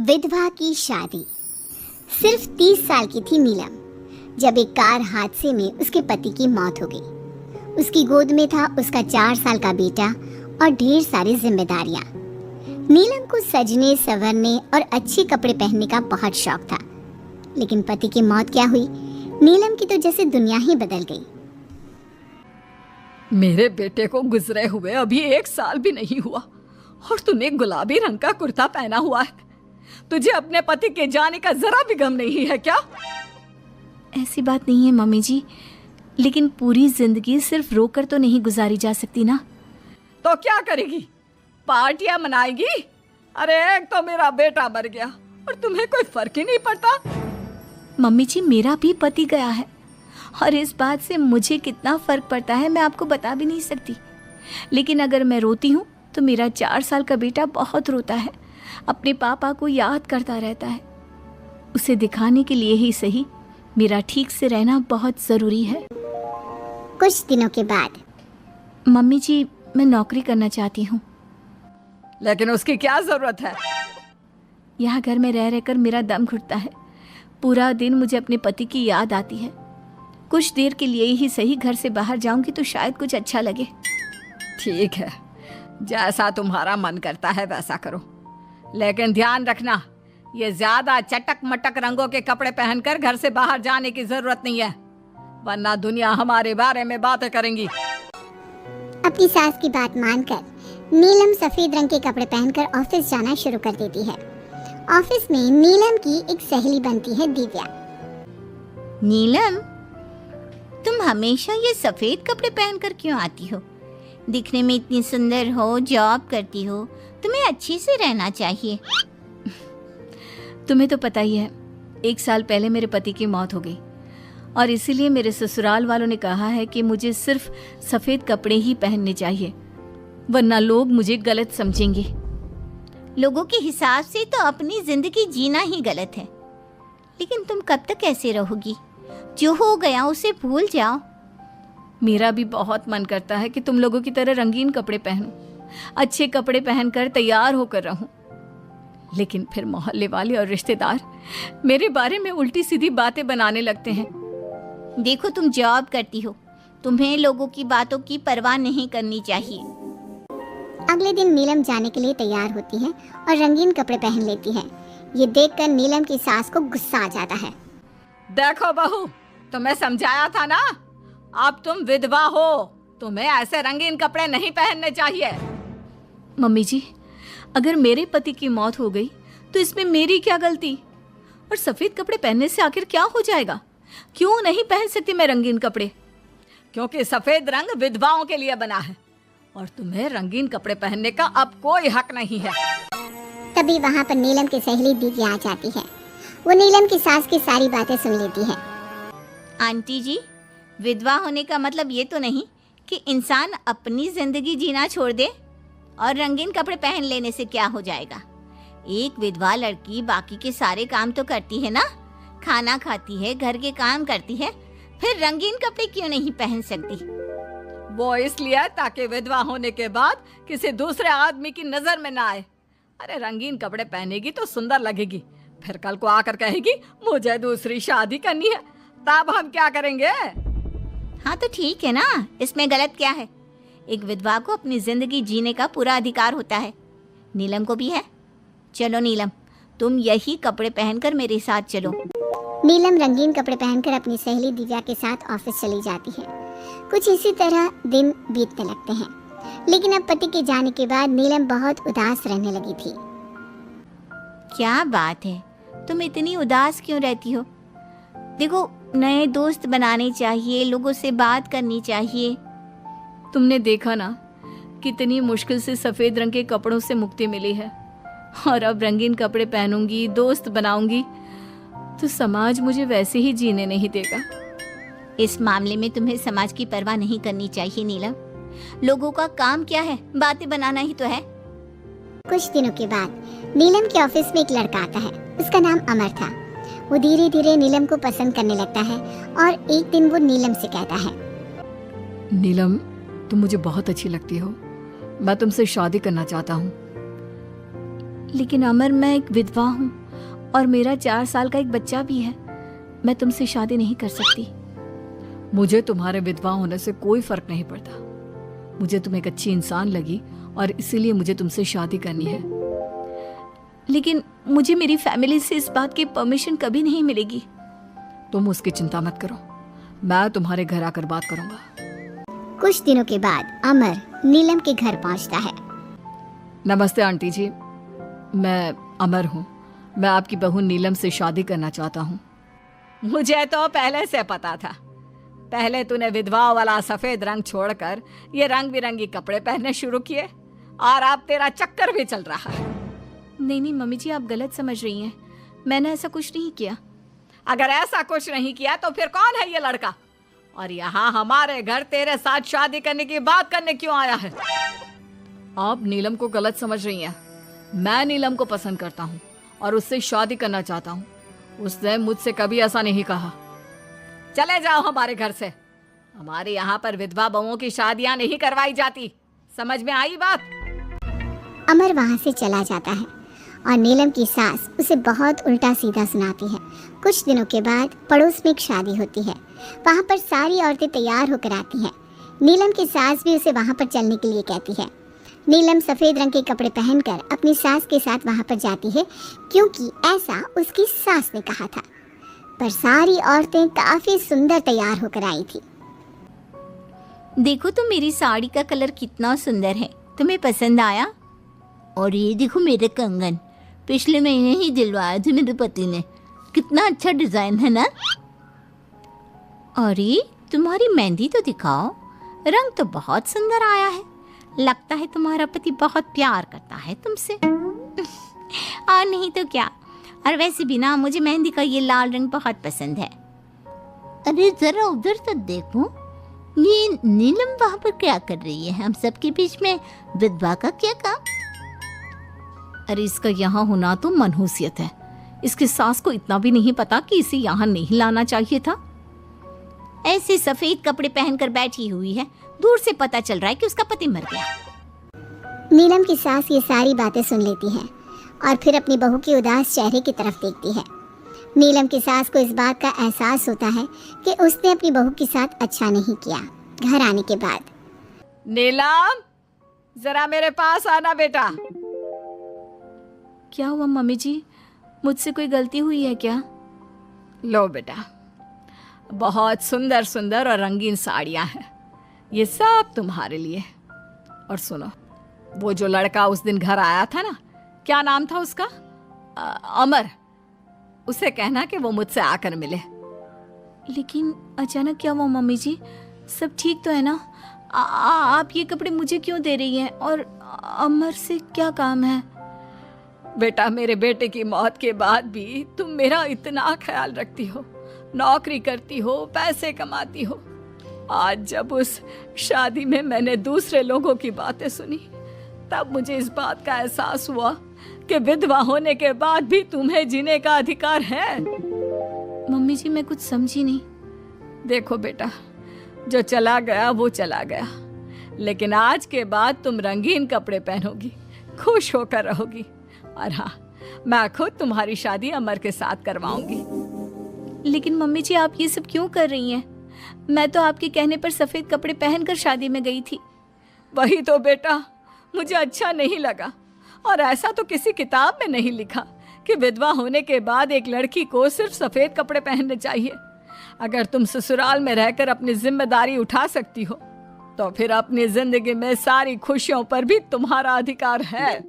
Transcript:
विधवा की शादी। सिर्फ 30 साल की थी नीलम जब एक कार हादसे में उसके पति की मौत हो गई। उसकी गोद में था उसका 4 साल का बेटा और ढेर सारी जिम्मेदारियां। नीलम को सजने संवरने और अच्छे कपड़े पहनने का बहुत शौक था, लेकिन पति की मौत क्या हुई, नीलम की तो जैसे दुनिया ही बदल गई। मेरे बेटे को गुजरे हुए अभी 1 साल भी नहीं हुआ और तूने गुलाबी रंग का कुर्ता पहना हुआ है। तुझे अपने पति के जाने का जरा भी गम नहीं है क्या? ऐसी बात नहीं है मम्मी जी, लेकिन पूरी जिंदगी सिर्फ रोकर तो नहीं गुजारी जा सकती ना। तो क्या करेगी? पार्टियां मनाएगी? अरे एक तो मेरा बेटा मर गया और तुम्हें कोई फर्क ही नहीं पड़ता। मम्मी जी, मेरा भी पति गया है और इस बात से मुझे कितना फर्क पड़ता है मैं आपको बता भी नहीं सकती। लेकिन अगर मैं रोती हूँ तो मेरा 4 साल का बेटा बहुत रोता है, अपने पापा को याद करता रहता है। उसे दिखाने के लिए ही सही, मेरा ठीक से रहना बहुत ज़रूरी है। कुछ दिनों के बाद मम्मी जी, मैं नौकरी करना चाहती हूँ। लेकिन उसकी क्या जरूरत है? यहाँ घर में रह रहकर मेरा दम घुटता है। पूरा दिन मुझे अपने पति की याद आती है। कुछ देर के लिए ही सही घर से बाहर जाऊंगी तो शायद कुछ अच्छा लगे। ठीक है, जैसा तुम्हारा मन करता है वैसा करो, लेकिन ध्यान रखना ये ज्यादा चटक मटक रंगों के कपड़े पहनकर घर से बाहर जाने की जरूरत नहीं है, वरना दुनिया हमारे बारे में बातें करेंगी। अपनी सास की बात मानकर नीलम सफेद रंग के कपड़े पहनकर ऑफिस जाना शुरू कर देती है। ऑफिस में नीलम की एक सहेली बनती है, दिव्या। नीलम, तुम हमेशा ये सफेद कपड़े पहनकर क्यों आती हो? दिखने में इतनी सुंदर हो, जॉब करती हो, तुम्हें अच्छे से रहना चाहिए। तुम्हें तो पता ही है, 1 साल पहले मेरे पति की मौत हो गई और इसीलिए मेरे ससुराल वालों ने कहा है कि मुझे सिर्फ सफ़ेद कपड़े ही पहनने चाहिए, वरना लोग मुझे गलत समझेंगे। लोगों के हिसाब से तो अपनी जिंदगी जीना ही गलत है, लेकिन तुम कब तक ऐसे रहोगी? जो हो गया उसे भूल जाओ। मेरा भी बहुत मन करता है कि तुम लोगों की तरह रंगीन कपड़े पहनूं, अच्छे कपड़े पहनकर तैयार होकर रहूं, लेकिन फिर मोहल्ले वाले और रिश्तेदार मेरे बारे में उल्टी सीधी बातें बनाने लगते हैं। देखो, तुम जॉब करती हो, तुम्हें लोगों की बातों की परवाह नहीं करनी चाहिए। अगले दिन नीलम जाने के लिए तैयार होती है और रंगीन कपड़े पहन लेती है। ये देखकर नीलम की सास को गुस्सा आ जाता है। देखो बहू, तुम्हें समझाया था ना, अब तुम विधवा हो, तुम्हें ऐसे रंगीन कपड़े नहीं पहनने चाहिए। मम्मी जी, अगर मेरे पति की मौत हो गई तो इसमें मेरी क्या गलती? और सफेद कपड़े पहनने से आखिर क्या हो जाएगा? क्यों नहीं पहन सकती मैं रंगीन कपड़े? क्योंकि सफेद रंग विधवाओं के लिए बना है और तुम्हें रंगीन कपड़े पहनने का अब कोई हक नहीं है। तभी वहाँ पर नीलम की सहेली दिव्या आ जाती है। वो नीलम की सास की सारी बातें सुन लेती है। आंटी जी, विधवा होने का मतलब ये तो नहीं कि इंसान अपनी जिंदगी जीना छोड़ दे और रंगीन कपड़े पहन लेने से क्या हो जाएगा। एक विधवा लड़की बाकी के सारे काम तो करती है ना, खाना खाती है, घर के काम करती है, फिर रंगीन कपड़े क्यों नहीं पहन सकती? वो इसलिए ताकि विधवा होने के बाद किसी दूसरे आदमी की नजर में ना आए। अरे रंगीन कपड़े पहनेगी तो सुंदर लगेगी, फिर कल को आकर कहेगी मुझे दूसरी शादी करनी है, तब हम क्या करेंगे? हाँ तो ठीक है ना, इसमें गलत क्या है? एक विधवा को अपनी जिंदगी जीने का पूरा अधिकार होता है, नीलम को भी है। चलो नीलम, तुम यही कपड़े पहनकर मेरे साथ चलो। नीलम रंगीन कपड़े पहनकर अपनी सहेली दिव्या के साथ ऑफिस चली जाती है। कुछ इसी तरह दिन बीतने लगते हैं, लेकिन अब पति के जाने के बाद नीलम बहुत उदास रहने लगी थी। क्या बात है, तुम इतनी उदास क्यों रहती हो? देखो, नए दोस्त बनाने चाहिए, लोगों से बात करनी चाहिए। तुमने देखा ना, कितनी मुश्किल से सफ़ेद रंग के कपड़ों से मुक्ति मिली है, और अब रंगीन कपड़े पहनूंगी, दोस्त बनाऊंगी तो समाज मुझे वैसे ही जीने नहीं देगा। इस मामले में तुम्हें समाज की परवाह नहीं करनी चाहिए नीलम। लोगों का काम क्या है? बातें बनाना ही तो है। कुछ दिनों के बाद नीलम के ऑफिस में एक लड़का आता है। उसका नाम अमर था। वो धीरे धीरे नीलम को पसंद करने लगता है और एक दिन वो नीलम से कहता है, नीलम, तुम मुझे बहुत अच्छी लगती हो, मैं तुमसे शादी करना चाहता हूँ। लेकिन अमर, मैं एक विधवा हूँ और मेरा 4 साल का एक बच्चा भी है। मैं तुमसे शादी नहीं कर सकती। मुझे तुम्हारे विधवा होने से कोई फर्क नहीं पड़ता। मुझे तुम एक अच्छी इंसान लगी और इसीलिए मुझे तुमसे शादी करनी है। लेकिन मुझे मेरी फैमिली से इस बात की परमिशन कभी नहीं मिलेगी। तुम उसकी चिंता मत करो, मैं तुम्हारे घर आकर बात करूंगा। कुछ दिनों के बाद अमर नीलम के घर पहुंचता है। नमस्ते आंटी जी, मैं अमर हूँ। मैं आपकी बहू नीलम से शादी करना चाहता हूँ। मुझे तो पहले से पता था। पहले तूने विधवा वाला सफेद रंग छोड़कर ये रंग बिरंगी कपड़े पहनने शुरू किए और अब तेरा चक्कर भी चल रहा है। नहीं मम्मी जी, आप गलत समझ रही हैं। मैंने ऐसा कुछ नहीं किया। अगर ऐसा कुछ नहीं किया तो फिर कौन है ये लड़का, और यहाँ हमारे घर तेरे साथ शादी करने की बात करने क्यों आया है? आप नीलम को गलत समझ रही हैं। मैं नीलम को पसंद करता हूँ और उससे शादी करना चाहता हूँ। उसने मुझसे कभी ऐसा नहीं कहा। चले जाओ हमारे घर से। हमारे यहाँ पर विधवा बहुओं की शादियाँ नहीं करवाई जाती। समझ में आई बात? अमर वहाँ से चला जाता है और नीलम की सास उसे बहुत उल्टा सीधा सुनाती है। कुछ दिनों के बाद पड़ोस में एक शादी होती है। वहाँ पर सारी औरतें तैयार होकर आती हैं। नीलम की सास भी उसे वहाँ पर चलने के लिए कहती है। नीलम सफ़ेद रंग के कपड़े पहनकर अपनी सास के साथ वहाँ पर जाती है, क्योंकि ऐसा उसकी सास ने कहा था। पर सारी औरतें काफ़ी सुंदर तैयार होकर आई थी। देखो तो मेरी साड़ी का कलर कितना सुंदर है, तुम्हें पसंद आया? और ये देखो मेरे कंगन, पिछले महीने ही दिलवाए थे मेरे पति ने। कितना अच्छा डिजाइन है ना? अरे तुम्हारी मेहंदी तो दिखाओ, रंग तो बहुत सुंदर आया है। लगता है तुम्हारा पति बहुत प्यार करता है तुमसे। और नहीं तो क्या। और वैसे भी ना, मुझे मेहंदी का ये लाल रंग बहुत पसंद है। अरे जरा उधर तो देखो, ये नीलम वहाँ पर क्या कर रही है? हम सबके बीच में विधवा का क्या काम? अरे इसका यहाँ होना तो मनहूसियत है। इसकी सास को इतना भी नहीं पता कि इसे यहाँ नहीं लाना चाहिए था। ऐसे सफेद कपड़े पहनकर बैठी हुई है, दूर से पता चल रहा है कि उसका पति मर गया। नीलम की सास ये सारी बातें सुन लेती है और फिर अपनी बहू के उदास चेहरे की तरफ देखती है। नीलम की सास को इस बात का एहसास होता है कि उसने अपनी बहू के साथ अच्छा नहीं किया। घर आने के बाद, नीलम, जरा मेरे पास आना बेटा। क्या हुआ मम्मी जी? मुझसे कोई गलती हुई है क्या? लो बेटा, बहुत सुंदर सुंदर और रंगीन साड़ियाँ हैं, ये सब तुम्हारे लिए। और सुनो, वो जो लड़का उस दिन घर आया था ना, क्या नाम था उसका? अमर। उसे कहना कि वो मुझसे आकर मिले। लेकिन अचानक क्या हुआ मम्मी जी? सब ठीक तो है ना? आप ये कपड़े मुझे क्यों दे रही हैं? और अमर से क्या काम है? बेटा, मेरे बेटे की मौत के बाद भी तुम मेरा इतना ख्याल रखती हो, नौकरी करती हो, पैसे कमाती हो। आज जब उस शादी में मैंने दूसरे लोगों की बातें सुनी, तब मुझे इस बात का एहसास हुआ कि विधवा होने के बाद भी तुम्हें जीने का अधिकार है। मम्मी जी, मैं कुछ समझी नहीं। देखो बेटा, जो चला गया वो चला गया, लेकिन आज के बाद तुम रंगीन कपड़े पहनोगी, खुश होकर रहोगी। और हाँ, मैं खुद तुम्हारी शादी अमर के साथ करवाऊंगी। लेकिन मम्मी जी, आप ये सब क्यों कर रही हैं? मैं तो आपके कहने पर सफ़ेद कपड़े पहनकर शादी में गई थी। वही तो बेटा, मुझे अच्छा नहीं लगा। और ऐसा तो किसी किताब में नहीं लिखा कि विधवा होने के बाद एक लड़की को सिर्फ सफ़ेद कपड़े पहनने चाहिए। अगर तुम ससुराल में रहकर अपनी जिम्मेदारी उठा सकती हो, तो फिर अपनी जिंदगी में सारी खुशियों पर भी तुम्हारा अधिकार है।